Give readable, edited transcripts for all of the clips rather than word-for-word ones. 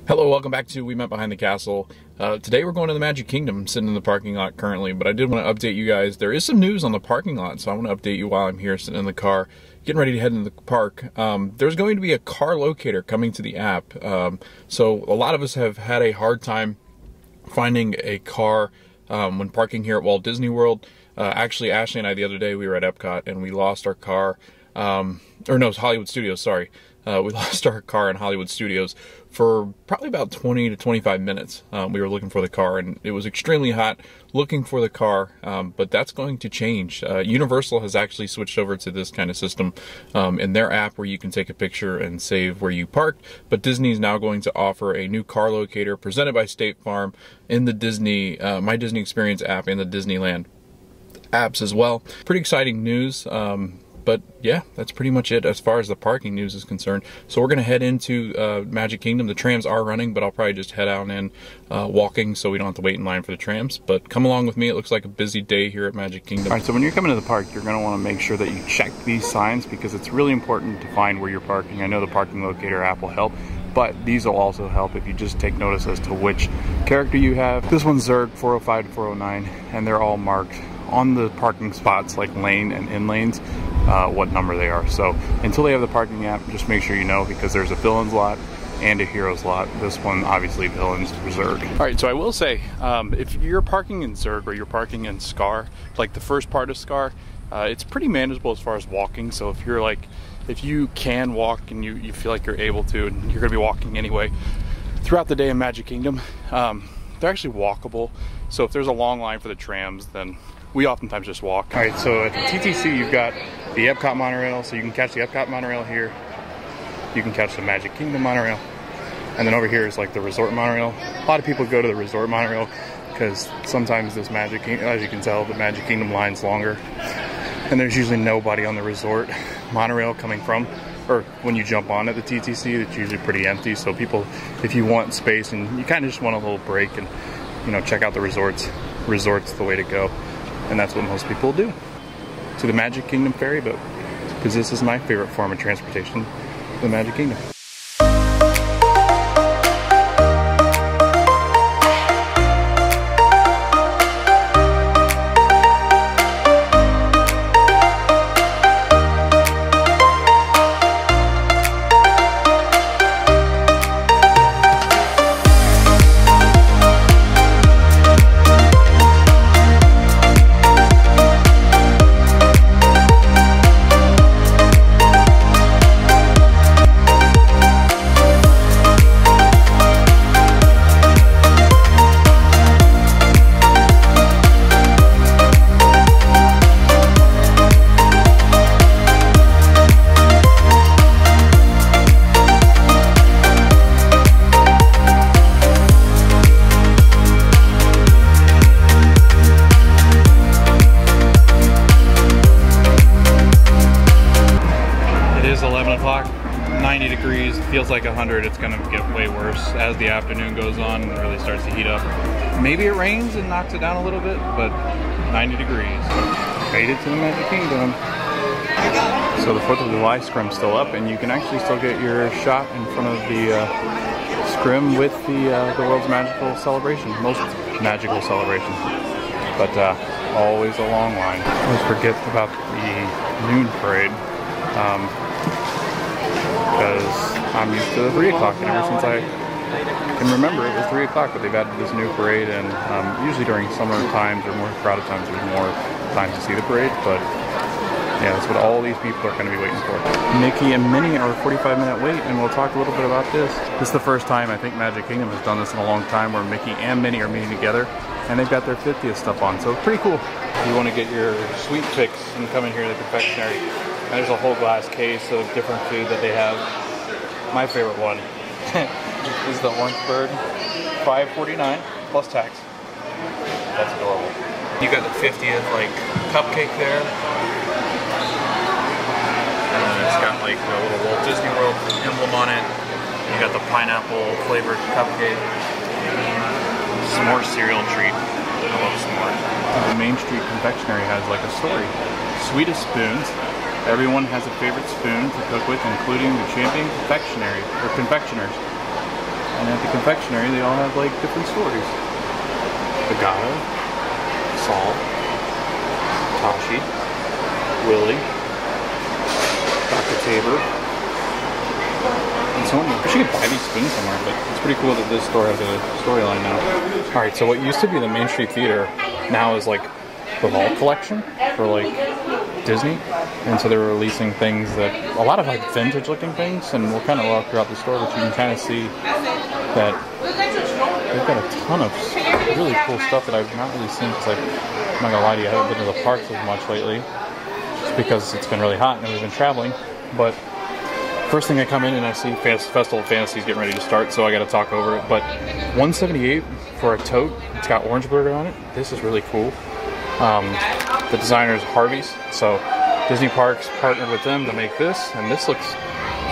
Hello, welcome back to We Met Behind the Castle. Today we're going to the Magic Kingdom. I'm sitting in the parking lot currently, but I did want to update you guys. There is some news on the parking lot, so I want to update you while I'm here sitting in the car, getting ready to head into the park. There's going to be a car locator coming to the app. So a lot of us have had a hard time finding a car when parking here at Walt Disney World. Actually, Ashley and I the other day, we were at Epcot and we lost our car. Or no, it's Hollywood Studios, sorry. We lost our car in Hollywood Studios for probably about 20 to 25 minutes. We were looking for the car and it was extremely hot looking for the car, but that's going to change. Universal has actually switched over to this kind of system in their app where you can take a picture and save where you parked, but Disney is now going to offer a new car locator presented by State Farm in the Disney, My Disney Experience app and the Disneyland apps as well. Pretty exciting news. But yeah, that's pretty much it as far as the parking news is concerned. So we're going to head into Magic Kingdom. The trams are running, but I'll probably just head out and walking so we don't have to wait in line for the trams. But come along with me. It looks like a busy day here at Magic Kingdom. All right, so when you're coming to the park, you're going to want to make sure that you check these signs because it's really important to find where you're parking. I know the parking locator app will help, but these will also help if you just take notice as to which character you have. This one's Zurg 405 to 409, and they're all marked on the parking spots like lane and in lanes what number they are. So until they have the parking app, just make sure you know, because there's a Villains lot and a Heroes lot. This one obviously Villains for Zurg. All right, so I will say if you're parking in Zurg or you're parking in Scar, like the first part of Scar, it's pretty manageable as far as walking. So if you're like, if you can walk and you feel like you're able to, and you're gonna be walking anyway throughout the day in Magic Kingdom, they're actually walkable. So if there's a long line for the trams, then we oftentimes just walk. All right, so at the TTC, you've got the Epcot monorail, so you can catch the Epcot monorail here. You can catch the Magic Kingdom monorail. And then over here is like the resort monorail. A lot of people go to the resort monorail because sometimes this Magic Kingdom, as you can tell, the Magic Kingdom line's longer. And there's usually nobody on the resort monorail coming from, or when you jump on at the TTC, it's usually pretty empty. So people, if you want space and you kind of just want a little break and, you know, check out the resort's the way to go. And that's what most people do. To the Magic Kingdom ferry boat, because this is my favorite form of transportation, the Magic Kingdom. It is 11 o'clock, 90 degrees, feels like 100. It's gonna get way worse as the afternoon goes on and really starts to heat up. Maybe it rains and knocks it down a little bit, but 90 degrees. Made it to the Magic Kingdom. So the 4th of July scrim's still up, and you can actually still get your shot in front of the scrim with the world's magical celebration, most magical celebration. But always a long line. Always forget about the noon parade. Because I'm used to 3 o'clock, and ever since I can remember it was 3 o'clock, but they've added this new parade, and usually during summer times or more crowded times there's more time to see the parade, but yeah, that's what all these people are going to be waiting for. Mickey and Minnie are a 45-minute wait, and we'll talk a little bit about this. This is the first time I think Magic Kingdom has done this in a long time where Mickey and Minnie are meeting together, and they've got their 50th stuff on, so pretty cool. If you want to get your sweet picks and come in here to the confectionery, and there's a whole glass case of different food that they have. My favorite one is the Orange Bird, $5.49 plus tax. That's adorable. You got the 50th like cupcake there, and then it's got like the little Walt Disney World emblem on it. You got the pineapple flavored cupcake. S'more cereal treat. I love s'mores. The Main Street Confectionery has like a story. Sweetest spoons. Everyone has a favorite spoon to cook with, including the champion confectioners. And And at the confectionery, they all have like different stories. Agata, Saul, Tashi, Willie, Dr. Tabor, and so on. I wish you could buy these spoons somewhere, but it's pretty cool that this store has a storyline now. Alright, so what used to be the Main Street Theater now is like the Vault collection for like Disney, and so they're releasing things that, a lot of like vintage looking things, and we'll kind of walk throughout the store, but you can kind of see that they've got a ton of really cool stuff that I've not really seen, because I'm not gonna lie to you, I haven't been to the parks as much lately, just because it's been really hot and we've been traveling. But first thing I come in and I see Festival of Fantasies getting ready to start, so I gotta talk over it. But $178 for a tote, it's got orange burger on it. This is really cool. The designer is Harvey's, so Disney Parks partnered with them to make this, and this looks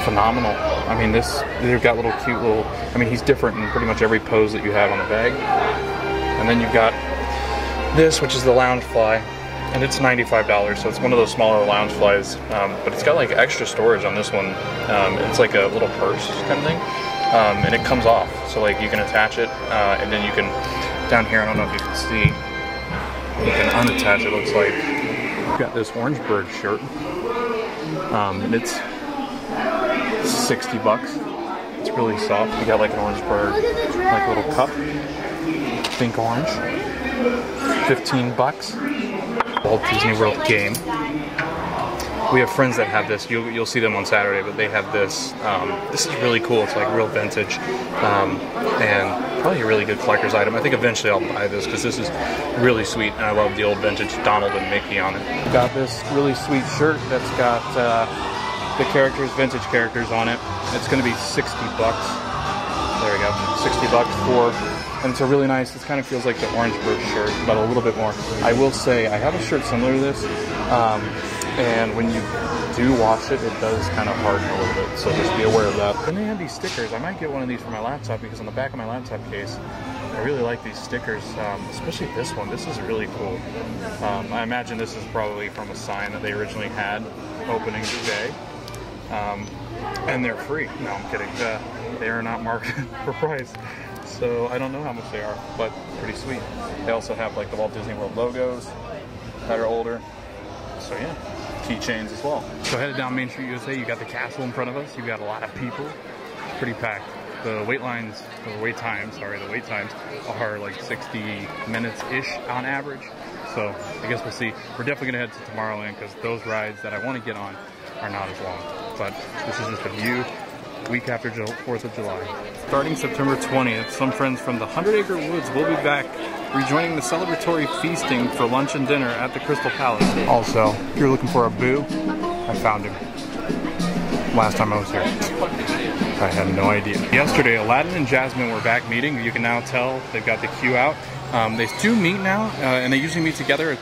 phenomenal. I mean, they've got little cute little, I mean, he's different in pretty much every pose that you have on the bag. And then you've got this, which is the lounge fly, and it's $95, so it's one of those smaller lounge flies, but it's got like extra storage on this one. It's like a little purse kind of thing, and it comes off, so like you can attach it, and then you can, down here, I don't know if you can see, you can unattach it, looks like. We've got this orange bird shirt, and it's $60. It's really soft. You got like an orange bird, like a little cup, pink orange, $15. Walt Disney World game. We have friends that have this. You'll see them on Saturday, but they have this. This is really cool. It's like real vintage, and probably a really good collector's item. I think eventually I'll buy this because this is really sweet, and I love the old vintage Donald and Mickey on it. Got this really sweet shirt that's got the characters, vintage characters on it. It's going to be $60. There we go, $60 for, and it's a really nice. It kind of feels like the orange bird shirt, but a little bit more. I will say I have a shirt similar to this. And when you do wash it, it does kind of harden a little bit, so just be aware of that. Then they have these stickers. I might get one of these for my laptop, because on the back of my laptop case, I really like these stickers, especially this one. This is really cool. I imagine this is probably from a sign that they originally had opening today. And they're free. No, I'm kidding. They are not marked for price, so I don't know how much they are, but pretty sweet. They also have like the Walt Disney World logos that are older. So yeah, keychains as well. So headed down Main Street USA, you got the castle in front of us. You got a lot of people. It's pretty packed. The wait times are like 60 minutes-ish on average. So I guess we'll see. We're definitely gonna head to Tomorrowland, because those rides that I want to get on are not as long. But this is just a view week after 4th of July. Starting September 20th, some friends from the 100 Acre Woods will be back, rejoining the celebratory feasting for lunch and dinner at the Crystal Palace. Also, if you're looking for a Boo, I found him last time I was here. I had no idea. Yesterday, Aladdin and Jasmine were back meeting. You can now tell they've got the queue out. They do meet now, and they usually meet together.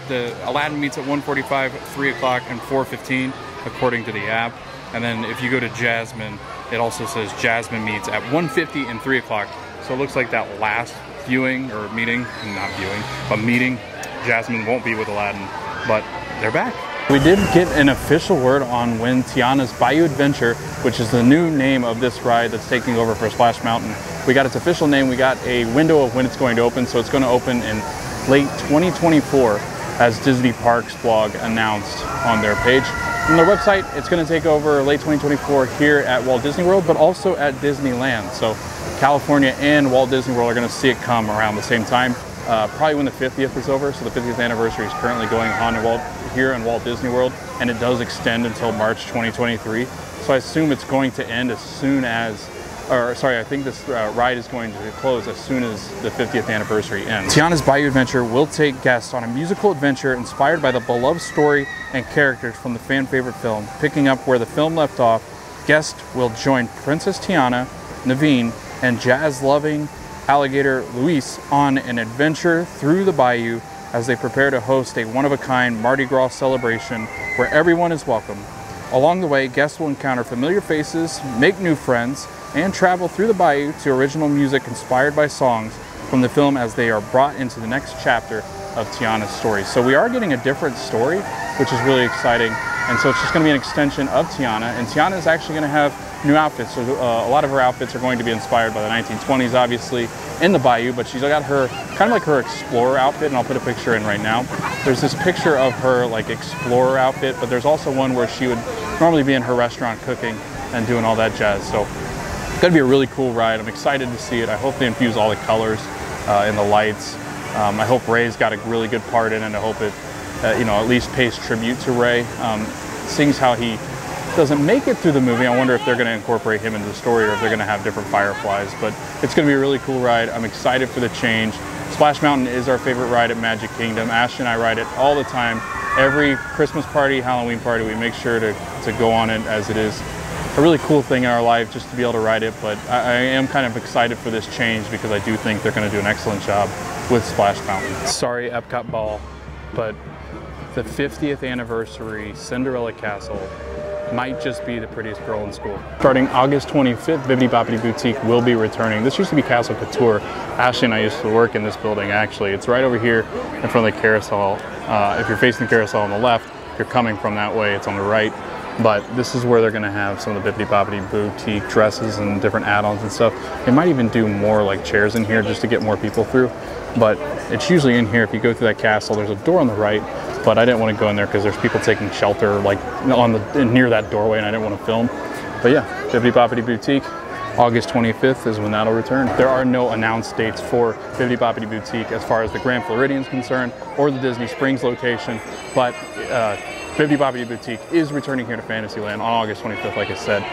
Aladdin meets at 1:45, 3 o'clock, and 4:15, according to the app. And then if you go to Jasmine, it also says Jasmine meets at 1:50 and 3 o'clock. So it looks like that last viewing, or meeting, not viewing, but meeting, Jasmine won't be with Aladdin, but they're back. We did get an official word on when Tiana's Bayou Adventure, which is the new name of this ride that's taking over for Splash Mountain, we got its official name. We got a window of when it's going to open, so it's going to open in late 2024, as Disney Parks blog announced on their page. On their website, it's going to take over late 2024 here at Walt Disney World, but also at Disneyland. So California and Walt Disney World are going to see it come around the same time, probably when the 50th is over. So the 50th anniversary is currently going on here in Walt Disney World, and it does extend until March 2023. So I assume it's going to end as soon as, or sorry, I think this ride is going to close as soon as the 50th anniversary ends. Tiana's Bayou Adventure will take guests on a musical adventure inspired by the beloved story and characters from the fan favorite film. Picking up where the film left off, guests will join Princess Tiana, Naveen, and jazz-loving alligator Luis on an adventure through the bayou as they prepare to host a one-of-a-kind Mardi Gras celebration where everyone is welcome. Along the way, guests will encounter familiar faces, make new friends, and travel through the bayou to original music inspired by songs from the film as they are brought into the next chapter of Tiana's story. So we are getting a different story, which is really exciting. And so it's just going to be an extension of Tiana, and Tiana is actually going to have new outfits. So a lot of her outfits are going to be inspired by the 1920s, obviously, in the Bayou, but she's got her, kind of like her explorer outfit, and I'll put a picture in right now. There's this picture of her like explorer outfit, but there's also one where she would normally be in her restaurant cooking and doing all that jazz. So it's going to be a really cool ride. I'm excited to see it. I hope they infuse all the colors in the lights. I hope Ray's got a really good part in it. I hope it you know, at least pays tribute to Ray. Seeing how he doesn't make it through the movie, I wonder if they're going to incorporate him into the story or if they're going to have different Fireflies. But it's going to be a really cool ride. I'm excited for the change. Splash Mountain is our favorite ride at Magic Kingdom. Ashton and I ride it all the time. Every Christmas party, Halloween party, we make sure to go on it, as it is a really cool thing in our life just to be able to ride it. But I am kind of excited for this change because I do think they're going to do an excellent job with Splash Mountain. Sorry, Epcot Ball, but the 50th anniversary Cinderella Castle might just be the prettiest girl in school. Starting August 25th, Bibbidi Bobbidi Boutique will be returning. This used to be Castle Couture. Ashley and I used to work in this building, actually. It's right over here in front of the carousel. If you're facing the carousel on the left, if you're coming from that way, it's on the right. But this is where they're gonna have some of the Bibbidi Bobbidi Boutique dresses and different add-ons and stuff. They might even do more like chairs in here just to get more people through. But it's usually in here. If you go through that castle, there's a door on the right, but I didn't want to go in there because there's people taking shelter like on the near that doorway, and I didn't want to film. But yeah, Bibbidi Bobbidi Boutique, August 25th is when that'll return. There are no announced dates for Bibbidi Bobbidi Boutique as far as the Grand Floridian is concerned or the Disney Springs location, but Bibbidi Bobbidi Boutique is returning here to Fantasyland on August 25th, like I said.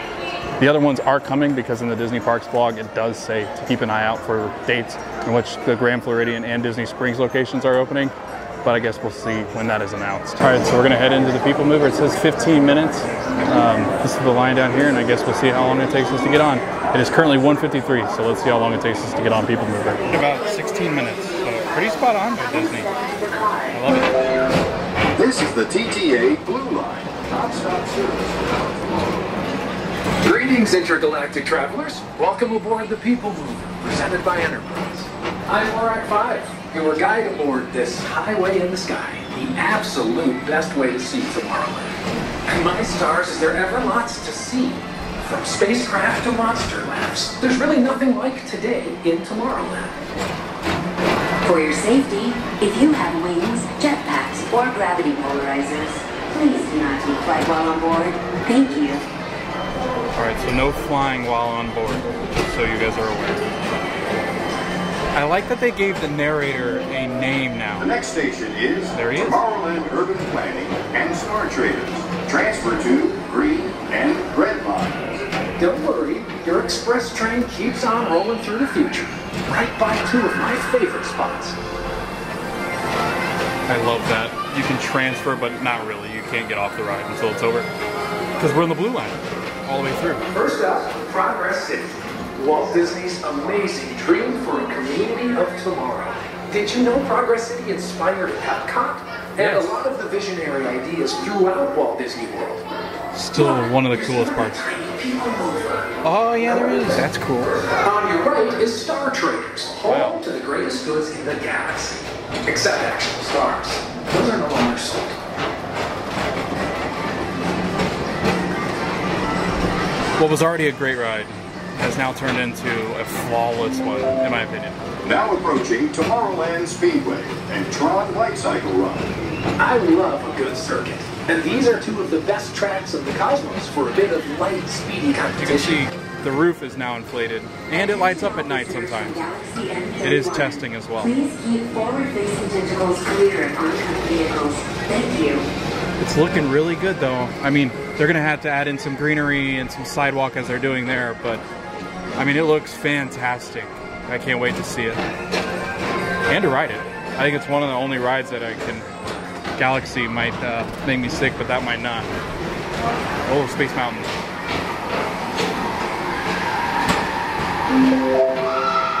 The other ones are coming because in the Disney Parks blog, it does say to keep an eye out for dates in which the Grand Floridian and Disney Springs locations are opening. But I guess we'll see when that is announced. All right, so we're gonna head into the People Mover. It says 15 minutes. This is the line down here, and I guess we'll see how long it takes us to get on. It is currently 1:53, so let's see how long it takes us to get on People Mover. About 16 minutes, so pretty spot on by Disney. I love it. This is the TTA Blue Line, non-stop service. Greetings, intergalactic travelers. Welcome aboard the People Mover, presented by Enterprise. I'm Lorak 5, your guide aboard this highway in the sky, the absolute best way to see Tomorrowland. And my stars, is there ever lots to see? From spacecraft to monster labs, there's really nothing like today in Tomorrowland. For your safety, if you have wings, jetpacks, or gravity polarizers, please do not take flight while on board. Thank you. Alright, so no flying while on board, just so you guys are aware. I like that they gave the narrator a name now. The next station is Tomorrowland Urban Planning and Star Traders. Transfer to green and red lines. Don't worry, your express train keeps on rolling through the future. Right by two of my favorite spots. I love that. You can transfer, but not really. You can't get off the ride until it's over. Because we're in the Blue Line, all the way through. First up, Progress City. Walt Disney's amazing dream for a community of tomorrow. Did you know Progress City inspired Epcot? And a lot of the visionary ideas throughout Walt Disney World. Still one of the coolest parts. Oh yeah, there is. That's cool. On your right is Star Traders, home to the greatest goods in the galaxy. Except actual stars. Those are no longer sold. What was already a great ride has now turned into a flawless one, in my opinion. Now approaching Tomorrowland Speedway and Tron Light Cycle Run. I love a good circuit, and these are two of the best tracks of the cosmos for a bit of light, speedy competition. You can see the roof is now inflated, and it lights up at night sometimes. It is testing as well. Please keep forward-facing tentacles clear of oncoming vehicles. Thank you. It's looking really good, though. I mean, they're going to have to add in some greenery and some sidewalk as they're doing there, but I mean, it looks fantastic. I can't wait to see it. And to ride it. I think it's one of the only rides that I can... Galaxy might make me sick, but that might not. Oh, Space Mountain.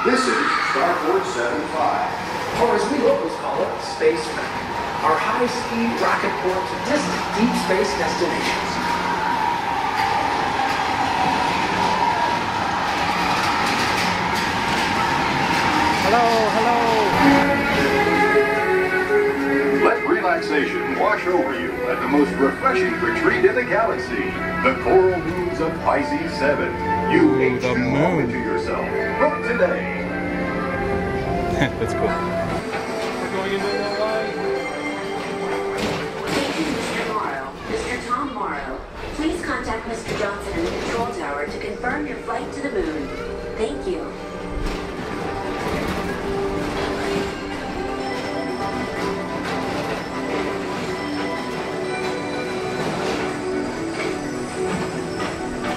This is Starport 75. Or as we locals call it, Space Mountain. Our high-speed rocket port to distant deep space destinations. Hello, hello. Let relaxation wash over you at the most refreshing retreat in the galaxy, the coral moons of Pisces 7. You H2 home into yourself. Book today. That's cool. We're going into the line. Mr. Morrow, Mr. Tom Morrow, please contact Mr. Johnson in the control tower to confirm your flight to the moon. Thank you.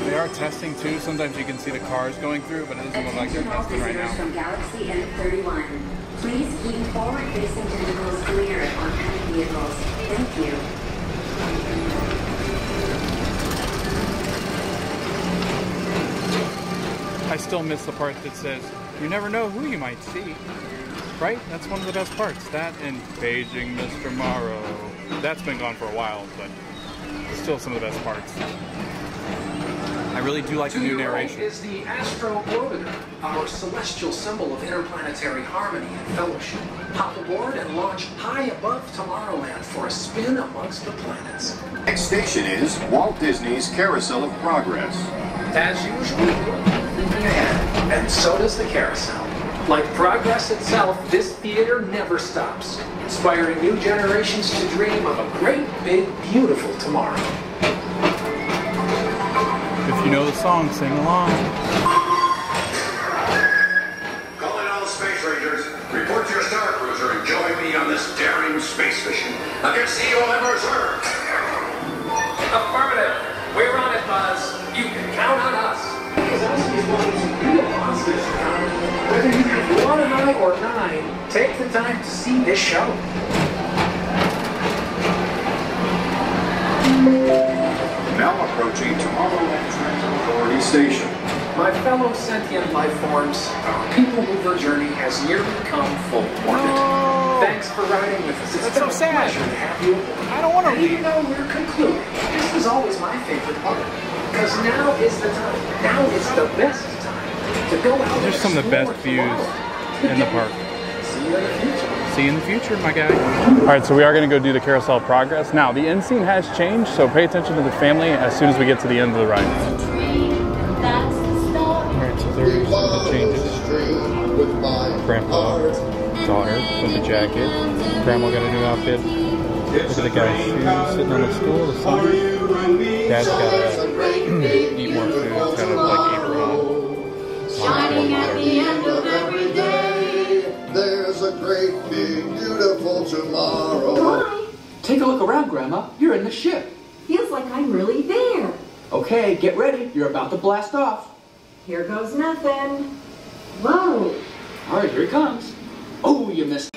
They are testing too. Sometimes you can see the cars going through, but it doesn't look like they're testing right now. From Galaxy N31, please keep forward-facing tentacles clear of oncoming vehicles. Thank you. I still miss the part that says, you never know who you might see. Right? That's one of the best parts. That and paging Mr. Morrow. That's been gone for a while, but it's still some of the best parts. I really do like the new narration. Is the Astro Orbiter, our celestial symbol of interplanetary harmony and fellowship. Hop aboard and launch high above Tomorrowland for a spin amongst the planets. Next station is Walt Disney's Carousel of Progress. As usual, moving ahead, and so does the Carousel. Like progress itself, this theater never stops, inspiring new generations to dream of a great, big, beautiful tomorrow. If you know the song, sing along. Calling all Space Rangers. Report to your Star Cruiser and join me on this daring space mission against the evil Emperor's Earth. Affirmative. We're on it, Buzz. You can count on us. Because us is one of these real monsters around. Whether you have one eye or nine, take the time to see this show. Now approaching Tomorrowland Transit Authority Station. My fellow sentient life forms, our PeopleMover journey has nearly come full orbit. Thanks for riding with us. It's That's been so a sad. pleasure to have you aboard. I don't want to And leave. even though we're concluding, this is always my favorite part. Because now is the time. Now is the best time to go out. There's some of the best views in the park. See you in the future. See you in the future, my guy. All right, so we are going to go do the Carousel of Progress. Now, the end scene has changed, so pay attention to the family as soon as we get to the end of the ride. All right, so there's the changes. Grandpa, daughter with the jacket. Grandma got a new outfit. Look at the guy's shoes sitting on the stool. The son. Dad's got to eat more food. It's got a like apron on. Shining at the end of every day, there's a great big beautiful tomorrow. Hi. Take a look around, Grandma. You're in the ship. Feels like I'm really there. Okay, get ready. You're about to blast off. Here goes nothing. Whoa. All right, here it comes. Oh, you missed.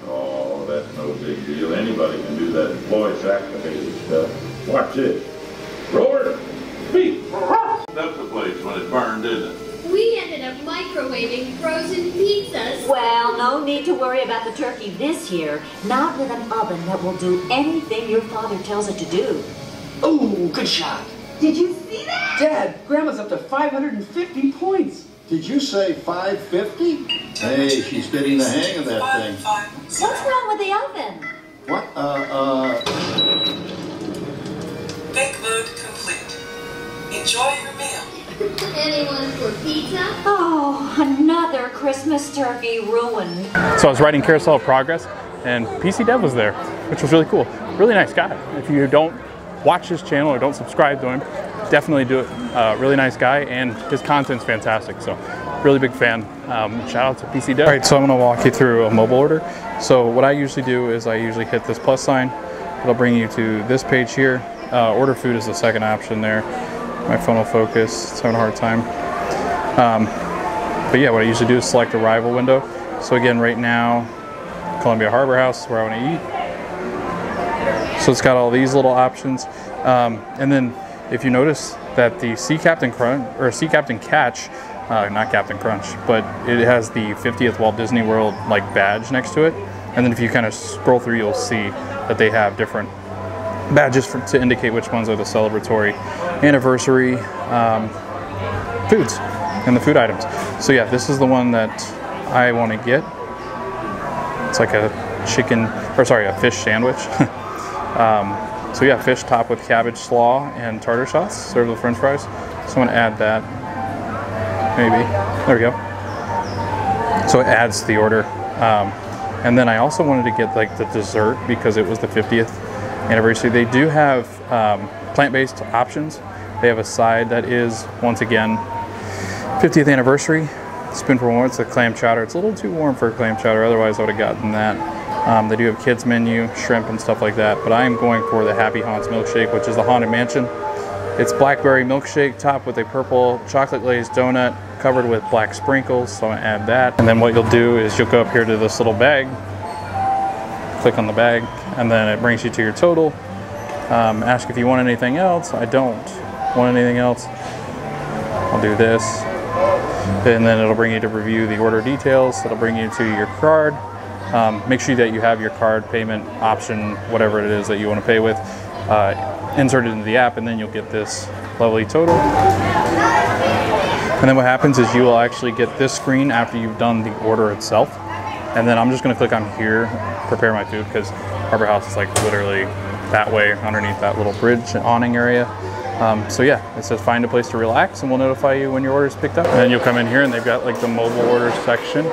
Oh, that's no big deal. Anybody can do that voice activated stuff. Watch this. Roar! Beep! That's the place when it burned, isn't it? We ended up microwaving frozen pizzas. Well, no need to worry about the turkey this year. Not with an oven that will do anything your father tells it to do. Oh, good shot. Did you see that? Dad, Grandma's up to 550 points. Did you say 550? Hey, she's getting the hang of that thing. What's wrong with the oven? What? Bake mode complete. Enjoy your meal. Anyone for pizza? Oh, another Christmas turkey ruined. So I was riding Carousel of Progress, and PC Dev was there, which was really cool. Really nice guy. If you don't watch his channel or don't subscribe to him, definitely do it. Really nice guy, and his content's fantastic. So, really big fan. Shout out to PC Dev. All right, so I'm gonna walk you through a mobile order. So what I usually do is I usually hit this plus sign. It'll bring you to this page here. Order food is the second option there. My phone will focus. It's having a hard time. But yeah, what I usually do is select arrival window. So again, right now, Columbia Harbor House is where I want to eat. So it's got all these little options. And then if you notice that the Sea Captain Crunch, or Sea Captain Catch, not Captain Crunch, but it has the 50th Walt Disney World like badge next to it. And then if you kind of scroll through, you'll see that they have different badges to indicate which ones are the celebratory anniversary foods and the food items. So yeah, this is the one that I want to get. It's like a a fish sandwich. So yeah, fish topped with cabbage slaw and tartar sauce, served with french fries. So I'm gonna add that, maybe. There we go. So it adds to the order. And then I also wanted to get like the dessert because it was the 50th anniversary. They do have plant-based options. They have a side that is, once again, 50th anniversary. Spoonful warm, it's a clam chowder. It's a little too warm for a clam chowder, otherwise I would have gotten that. They do have kids menu, shrimp and stuff like that, but I am going for the Happy Haunts milkshake, which is the Haunted Mansion. It's blackberry milkshake topped with a purple chocolate glazed donut covered with black sprinkles, so I'm gonna add that. And then what you'll do is you'll go up here to this little bag, click on the bag, and then it brings you to your total. Ask if you want anything else. I don't want anything else. I'll do this. And then it'll bring you to review the order details. It'll bring you to your card. Make sure that you have your card payment option, whatever it is that you want to pay with, insert it into the app, and then you'll get this lovely total. And then what happens is you will actually get this screen after you've done the order itself. And then I'm just going to click on here, prepare my food, because Harbor House is like literally that way underneath that little bridge awning area. So yeah, it says find a place to relax, and we'll notify you when your order is picked up. And then you'll come in here and they've got like the mobile order section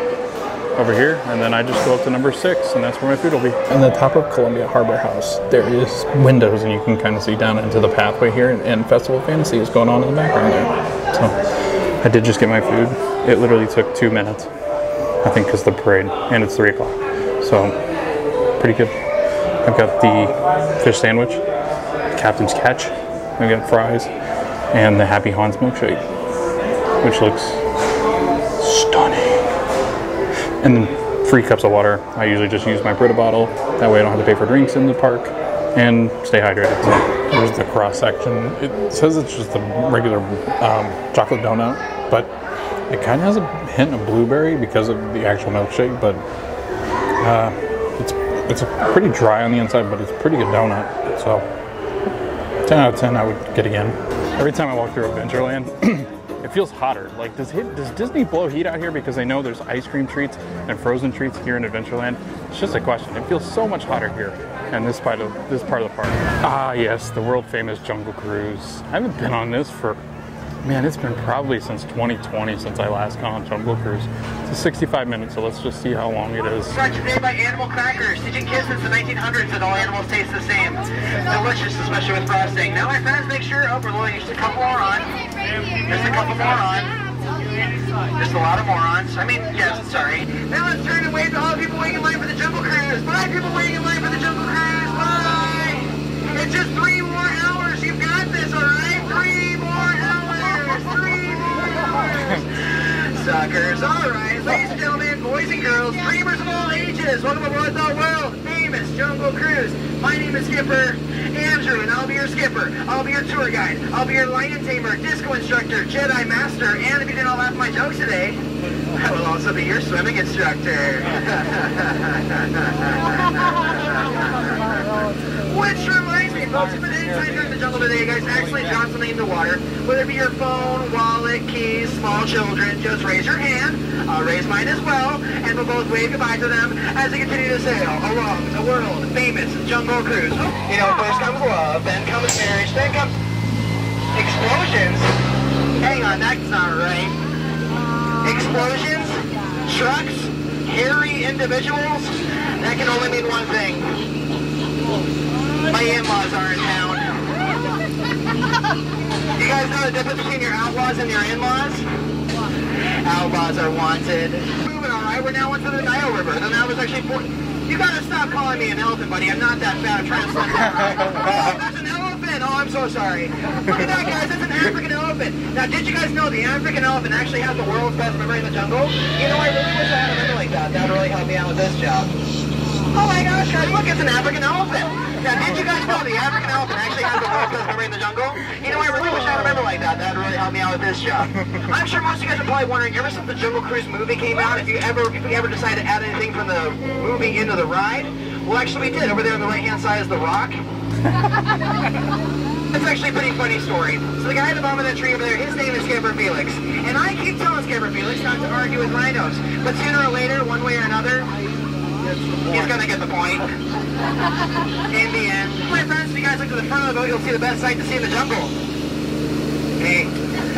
over here, and then I just go up to number 6, and that's where my food will be. On the top of Columbia Harbor House, there is windows, and you can kind of see down into the pathway here, and Festival of Fantasy is going on in the background there. So I did just get my food. It literally took 2 minutes, I think, because the parade, and it's 3 o'clock. So pretty good. I've got the fish sandwich, Captain's Catch. I've got fries, and the Happy Haunts milkshake, which looks stunning. And then 3 cups of water. I usually just use my Brita bottle. That way I don't have to pay for drinks in the park and stay hydrated. So here's the cross section. It says it's just a regular chocolate donut, but it kind of has a hint of blueberry because of the actual milkshake, but it's pretty dry on the inside, but it's a pretty good donut. So 10 out of 10 I would get again. Every time I walk through Adventureland, it feels hotter. Like, does Disney blow heat out here because they know there's ice cream treats and frozen treats here in Adventureland? It's just a question. It feels so much hotter here in this part of the park. Ah, yes, the world famous Jungle Cruise. I haven't been on this for, man, it's been probably since 2020 since I last got on Jungle Cruise. It's a 65 minutes, so let's just see how long it is. Brought today by Animal Crackers. Teaching kids since the 1900s that all animals taste the same. Delicious, especially with frosting. Now my friends, make sure, oh, we're loading just a couple more on. Just a couple more on. Just a lot of morons. I mean, yes, sorry. Now let's turn and wave to all the people waiting in line for the Jungle Cruise. Bye, people waiting in line for the Jungle Cruise. Bye. It's just 3 more hours. You've got this, all right? 3 more hours. 3 more hours. Suckers. All right, ladies and gentlemen, boys and girls, dreamers of all ages, welcome aboard the world famous Jungle Cruise. My name is Skipper Andrew, and I'll be your skipper. I'll be your tour guide. I'll be your lion tamer, disco instructor, Jedi master, and if you didn't all laugh at my jokes today, I will also be your swimming instructor. Which reminds me, folks, if at any time during the jungle today you guys actually drop something in the water, whether it be your phone, wallet, keys, small children, just raise your hand. I'll raise mine as well, and we'll both wave goodbye to them as they continue to sail along the world famous Jungle Cruise. You know, first comes love, then comes marriage, then comes explosions. Hang on, that's not right. Explosions, trucks, hairy individuals, that can only mean one thing. My in-laws are in town. You guys know the difference between your outlaws and your in-laws? Outlaws are wanted. Moving on, right? We're now into the Nile River. And that was actually... You gotta stop calling me an elephant, buddy. I'm not that fat. I'm trying to slim down, right? Oh, that's an elephant! Oh, I'm so sorry. Look at that, guys. That's an African elephant. Now, did you guys know the African elephant actually has the world's best memory in the jungle? You know, I really wish I had a memory like that. That would really help me out with this job. Oh my gosh, guys, look, it's an African elephant. Now, did you guys know the African elephant actually has the world's best memory in the jungle? You know, I really wish I had a memory like that. That would really help me out with this job. I'm sure most of you guys are probably wondering, ever since the Jungle Cruise movie came out, if we ever decided to add anything from the movie into the ride, well, actually we did. Over there on the right-hand side is the rock. It's actually a pretty funny story. So the guy at the bottom of that tree over there, his name is Skipper Felix. And I keep telling Skipper Felix not to argue with rhinos. But sooner or later, one way or another, He's gonna get the point. In the end. My friends, if you guys look to the front of the boat, you'll see the best sight to see in the jungle. Hey.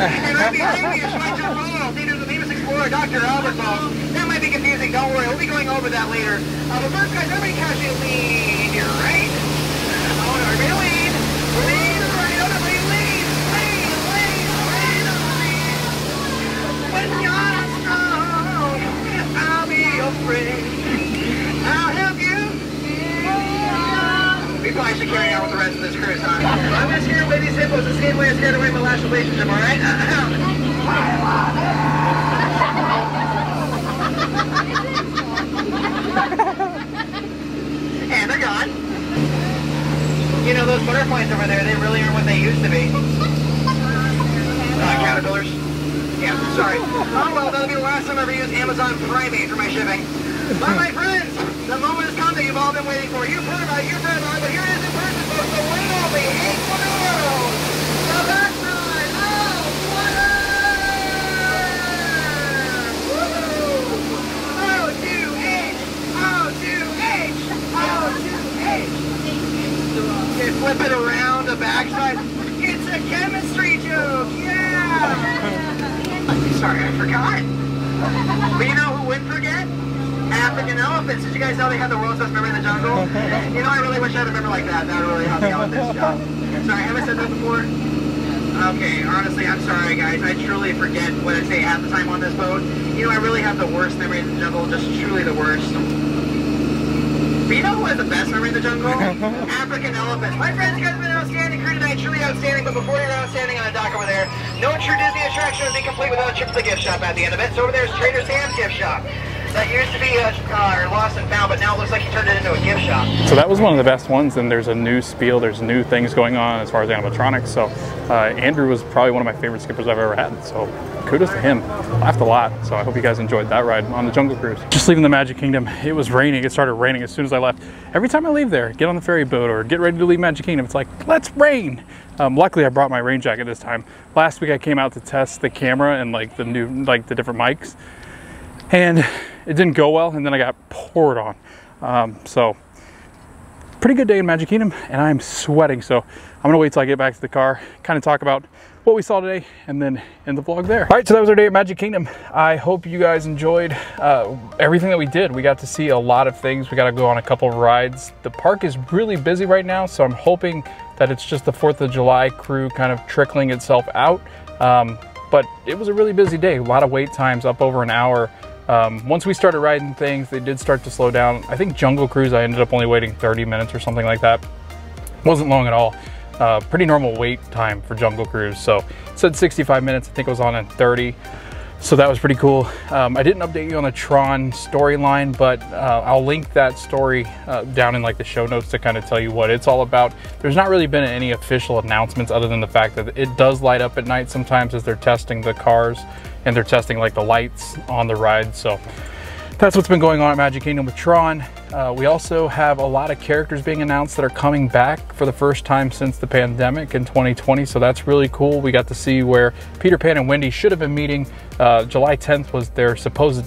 And right behind me is Schweitzer Falls, leader of the famous explorer, Dr. Albert Falls. That might be confusing, don't worry, we'll be going over that later. But first, guys, everybody casually lean to your right. Oh, no, everybody lean. Lean to the right, everybody lean. Lean, lean, lean, lean. When you're strong, I'll be your friend. I'll help you. We probably should carry on with the rest of this cruise, huh? I'm just here with these hippos the same way I scared away my last relationship, alright? And they're gone. You know, those butterflies over there, they really aren't what they used to be. Caterpillars? Yeah, sorry. Oh, well, that'll be the last time I ever use Amazon Primate for my shipping. But my friends, the moment has come that you've all been waiting for. You've heard about it, you've read about it, but here it is in person, folks. The one and only 8 in the world. The backside of water! Woo! O2H! O2H! O2H! Okay, flip it around the backside. It's a chemistry joke, yeah! Sorry, I forgot. But you know who wouldn't forget? African elephants. Did you guys know they have the world's best memory in the jungle? You know, I really wish I had a memory like that. That would really help me out with this job. Sorry, have I said that before? Okay, honestly, I'm sorry, guys. I truly forget what I say half the time on this boat. You know, I really have the worst memory in the jungle, just truly the worst. But you know who has the best memory in the jungle? African elephants. My friends, you guys have been an outstanding crew tonight, truly outstanding, but before you're outstanding on the dock over there, no true Disney attraction would be complete without a trip to the gift shop at the end of it. So over there is Trader Sam's gift shop. That used to be lost and found, but now it looks like he turned it into a gift shop. So that was one of the best ones, and there's a new spiel, there's new things going on as far as animatronics. So Andrew was probably one of my favorite skippers I've ever had, so kudos to him. Laughed a lot, so I hope you guys enjoyed that ride on the Jungle Cruise. Just leaving the Magic Kingdom, it was raining. It started raining as soon as I left. Every time I leave there, get on the ferry boat or get ready to leave Magic Kingdom, it's like, let's rain. Luckily I brought my rain jacket this time. Last week I came out to test the camera and like the new, like the different mics, and it didn't go well, and then I got poured on. So pretty good day in Magic Kingdom, and I'm sweating, so I'm gonna wait till I get back to the car, kind of talk about what we saw today, and then end the vlog there. All right, so that was our day at Magic Kingdom. I hope you guys enjoyed everything that we did. We got to see a lot of things. We got to go on a couple of rides. The park is really busy right now, so I'm hoping that it's just the 4th of July crew kind of trickling itself out. But it was a really busy day. A lot of wait times, up over an hour. Once we started riding things, they did start to slow down. I think Jungle Cruise, I ended up only waiting 30 minutes or something like that. Wasn't long at all. Pretty normal wait time for Jungle Cruise. So it said 65 minutes. I think it was on in 30. So that was pretty cool. I didn't update you on the Tron storyline, but I'll link that story down in like the show notes to kind of tell you what it's all about. There's not really been any official announcements other than the fact that it does light up at night sometimes as they're testing the cars, and they're testing like the lights on the ride. So that's what's been going on at Magic Kingdom with Tron. We also have a lot of characters being announced that are coming back for the first time since the pandemic in 2020. So that's really cool. We got to see where Peter Pan and Wendy should have been meeting. July 10th was their supposed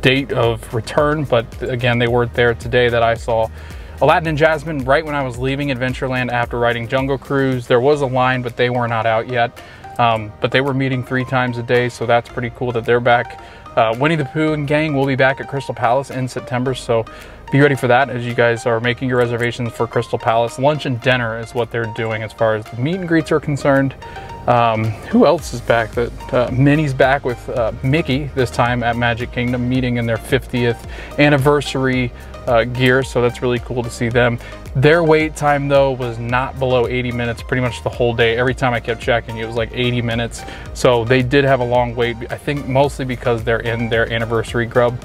date of return, but again, they weren't there today that I saw. Aladdin and Jasmine, right when I was leaving Adventureland after riding Jungle Cruise, there was a line, but they were not out yet. But they were meeting 3 times a day, so that's pretty cool that they're back. Winnie the Pooh and gang will be back at Crystal Palace in September, so be ready for that as you guys are making your reservations for Crystal Palace. Lunch and dinner is what they're doing as far as the meet and greets are concerned. Who else is back? Minnie's back with Mickey this time at Magic Kingdom, meeting in their 50th anniversary gear, so that's really cool to see them. Their wait time though was not below 80 minutes pretty much the whole day. Every time I kept checking, it was like 80 minutes. So they did have a long wait, I think mostly because they're in their anniversary grub.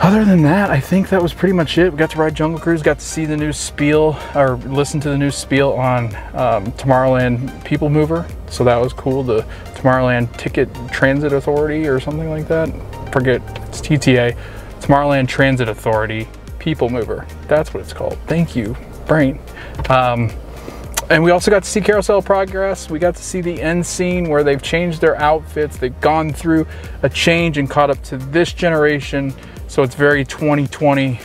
Other than that, I think that was pretty much it. We got to ride Jungle Cruise, got to see the new spiel, or listen to the new spiel on Tomorrowland PeopleMover. So that was cool. The Tomorrowland Ticket Transit Authority or something like that. Forget, it's TTA. Tomorrowland Transit Authority PeopleMover. That's what it's called. Thank you, brain. And we also got to see Carousel Progress. We got to see the end scene where they've changed their outfits. They've gone through a change and caught up to this generation So it's very 2020.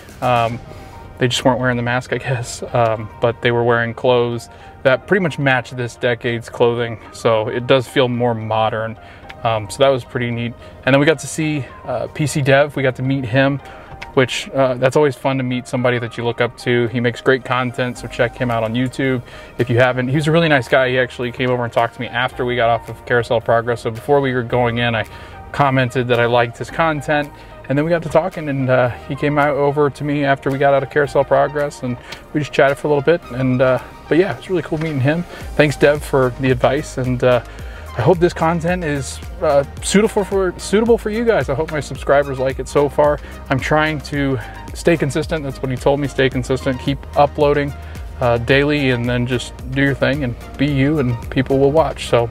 They just weren't wearing the mask, I guess, but they were wearing clothes that pretty much match this decade's clothing. So it does feel more modern. So that was pretty neat. And then we got to see PC Dev. We got to meet him, which that's always fun to meet somebody that you look up to. He makes great content, so check him out on YouTube if you haven't. He was a really nice guy. He actually came over and talked to me after we got off of Carousel Progress. So before we were going in, I commented that I liked his content. And then we got to talking, and he came over to me after we got out of Carousel Progress, and we just chatted for a little bit. And but yeah, it's really cool meeting him. Thanks, Dev, for the advice, and I hope this content is suitable for you guys. I hope my subscribers like it so far. I'm trying to stay consistent. That's what he told me. Stay consistent. Keep uploading daily, and then just do your thing and be you, and people will watch. So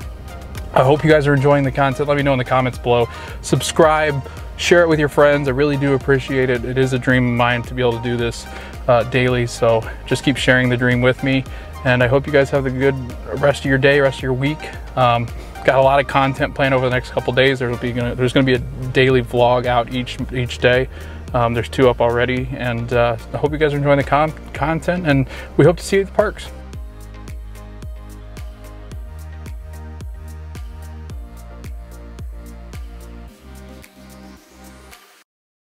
I hope you guys are enjoying the content. Let me know in the comments below. Subscribe. Share it with your friends. I really do appreciate it. It is a dream of mine to be able to do this daily, so just keep sharing the dream with me. And I hope you guys have a good rest of your day, rest of your week. Got a lot of content planned over the next couple days. There's gonna be a daily vlog out each day. There's 2 up already, and I hope you guys are enjoying the content, and we hope to see you at the parks.